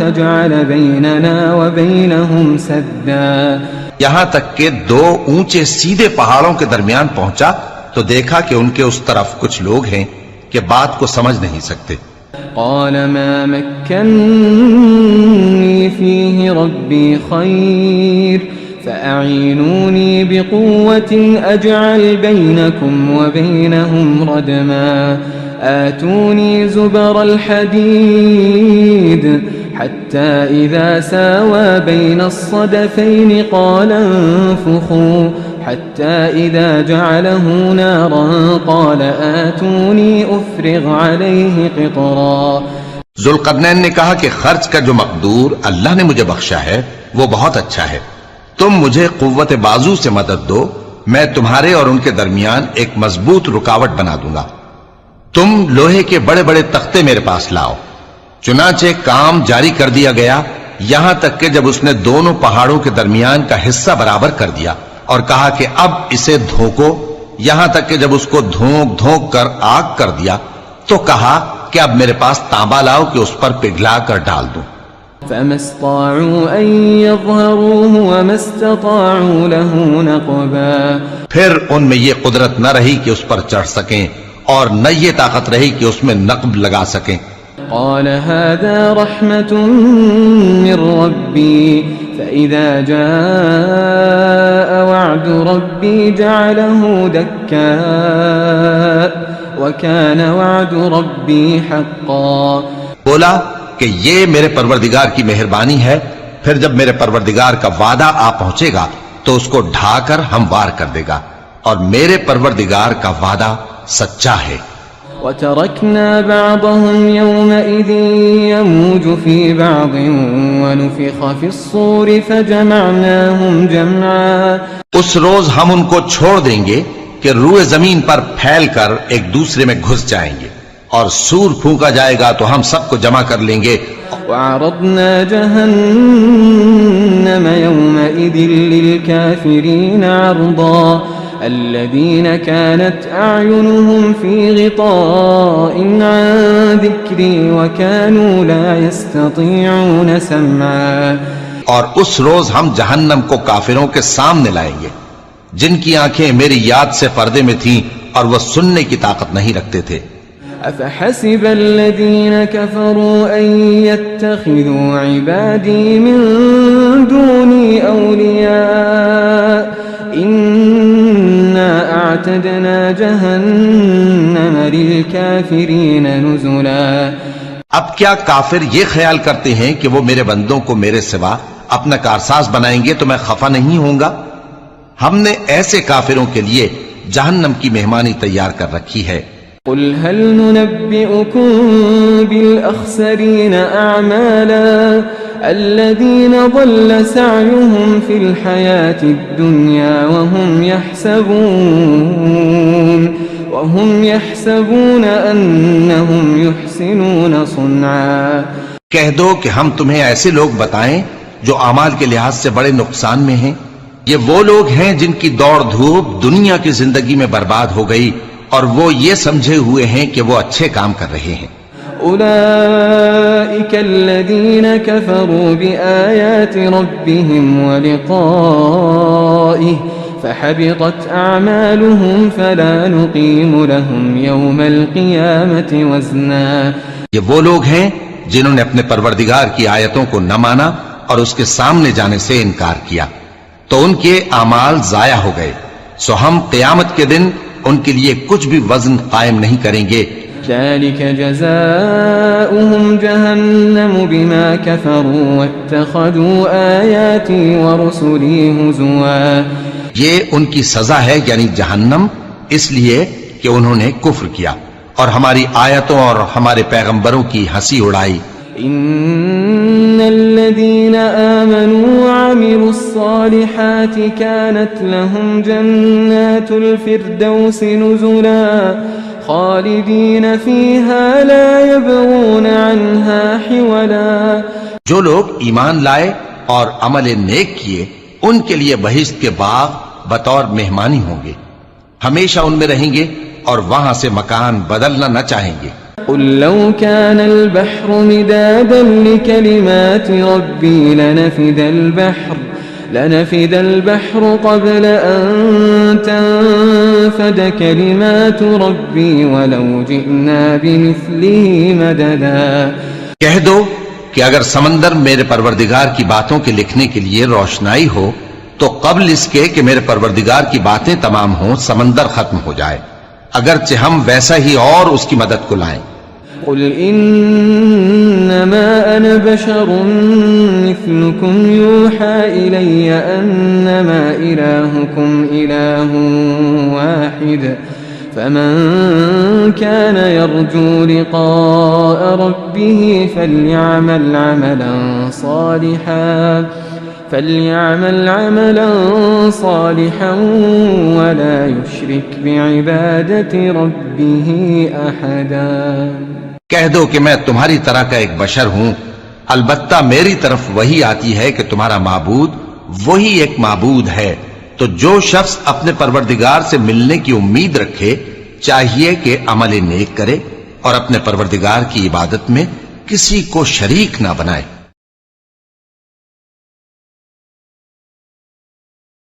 تجعل بيننا وبينهم سدا یہاں تک کہ دو اونچے سیدھے پہاڑوں کے درمیان پہنچا تو دیکھا کہ ان کے اس طرف کچھ لوگ ہیں کہ بات کو سمجھ نہیں سکتے. قال ما مكنني فيه ربي خير فأعينوني بقوة أجعل بينكم وبينهم ردما آتوني زبر الحديد حتى إذا ساوى بين الصدفين قال انفخوا حتى إذا جعله نارا قال آتوني أفرغ عليه قطرا. ذوالقرنین نے کہا کہ خرچ کا جو مقدور اللہ نے مجھے بخشا ہے وہ بہت اچھا ہے. تم مجھے قوت بازو سے مدد دو، میں تمہارے اور ان کے درمیان ایک مضبوط رکاوٹ بنا دوں گا. تم لوہے کے بڑے بڑے تختے میرے پاس لاؤ. چنانچہ کام جاری کر دیا گیا یہاں تک کہ جب اس نے دونوں پہاڑوں کے درمیان کا حصہ برابر کر دیا اور کہا کہ اب اسے دھوکو، یہاں تک کہ جب اس کو دھونک دھونک کر آگ کر دیا تو کہا کہ اب میرے پاس تانبا لاؤ کہ اس پر پگھلا کر ڈال دوں. فما استطاعوا أن يظهروه وما استطاعوا له نقبا. پھر ان میں یہ قدرت نہ رہی کہ اس پر چڑھ سکیں اور نہ یہ طاقت رہی کہ اس میں نقب لگا سکیں. قال هذا رحمة من ربي فإذا جاء وعد ربي جعله دكاء وكان وعد ربي حقا. بولا کہ یہ میرے پروردگار کی مہربانی ہے، پھر جب میرے پروردگار کا وعدہ آ پہنچے گا تو اس کو ڈھا کر ہموار کر دے گا، اور میرے پروردگار کا وعدہ سچا ہے. وتركنا بعضهم يومئذ يموج في بعض ونفخ في الصور فجمعناهم جمعا. اس روز ہم ان کو چھوڑ دیں گے کہ روئے زمین پر پھیل کر ایک دوسرے میں گھس جائیں گے، اور سور پھونکا جائے گا تو ہم سب کو جمع کر لیں گے. وعرضنا جهنم يومئذ للكافرين عرضا الذين كانت أعينهم في غطاء عن ذكري وكانوا لا يستطيعون سمعا. اور اس روز ہم جہنم کو کافروں کے سامنے لائیں گے جن کی آنکھیں میری یاد سے پردے میں تھیں اور وہ سننے کی طاقت نہیں رکھتے تھے. أفحسب الذين كفروا أن يتخذوا عبادي من دوني أولياء إنا أعتدنا جهنم للكافرين نزلا. اب کیا کافر یہ خیال کرتے ہیں کہ وہ میرے بندوں کو میرے سوا اپنا کارساز بنائیں گے تو میں خفا نہیں ہوں گا؟ ہم نے ایسے کافروں کے لیے جہنم کی مہمانی تیار کر رکھی ہے. قل هل ننبئكم بالأخسرين أعمالا الذين ضل سعيهم في الحياة الدنيا وهم يحسبون أنهم يحسنون صنعا. کہہ دو کہ ہم تمہیں ایسے لوگ بتائیں جو اعمال کے لحاظ سے بڑے نقصان میں ہیں. یہ وہ لوگ ہیں جن کی دوڑ دھوپ دنیا کی زندگی میں برباد ہو گئی اور وہ یہ سمجھے ہوئے ہیں کہ وہ اچھے کام کر رہے ہیں. أولئك الذين كفروا بآيات ربهم ولقائه فحبطت أعمالهم فلا نقيم لهم يوم القيامة وزنا. یہ وہ لوگ ہیں جنہوں نے اپنے پروردگار کی آیتوں کو نہ مانا اور اس کے سامنے جانے سے انکار کیا تو ان کے اعمال ضائع ہو گئے، سو ہم قیامت کے دن ان کے لیے کچھ بھی وزن قائم نہیں کریں گے. ذلك جزاؤهم جهنم بما كفروا واتخذوا آياتي ورسلي هزوا. یہ ان کی سزا ہے یعنی جہنم، اس لیے کہ انہوں نے کفر کیا اور ہماری آیتوں اور ہمارے پیغمبروں کی ہنسی اڑائی. إن الذين آمنوا وعملوا الصالحات كانت لهم جنات الفردوس نزلا خالدين فيها لا يبغون عنها حولا. جو لوگ ایمان لائے اور عمل نیک کیے ان کے لیے بہشت کے باغ بطور مہمانی ہوں گے، ہمیشہ ان میں رہیں گے اور وہاں سے مکان بدلنا نہ چاہیں گے. قل لو كان البحر مدادا لكلمات ربي لنفد البحر قبل أن تنفد كلمات ربي ولو جئنا بمثله مددا. کہہ دو کہ اگر سمندر میرے پروردگار کی باتوں کے لکھنے کے لیے روشنائی ہو تو قبل اس کے کہ میرے پروردگار کی باتیں تمام ہوں سمندر ختم ہو جائے، اگرچہ ہم ویسا ہی اور اس کی مدد کو لائیں. قل انما انا بشر مثلكم يوحى الي انما الهكم اله واحد فمن كان يرجو لقاء ربه فليعمل عملا صالحا ولا يشرك بعبادة ربه احدا. کہہ دو کہ میں تمہاری طرح کا ایک بشر ہوں، البتہ میری طرف وہی آتی ہے کہ تمہارا معبود وہی ایک معبود ہے، تو جو شخص اپنے پروردگار سے ملنے کی امید رکھے چاہیے کہ عمل نیک کرے اور اپنے پروردگار کی عبادت میں کسی کو شریک نہ بنائے.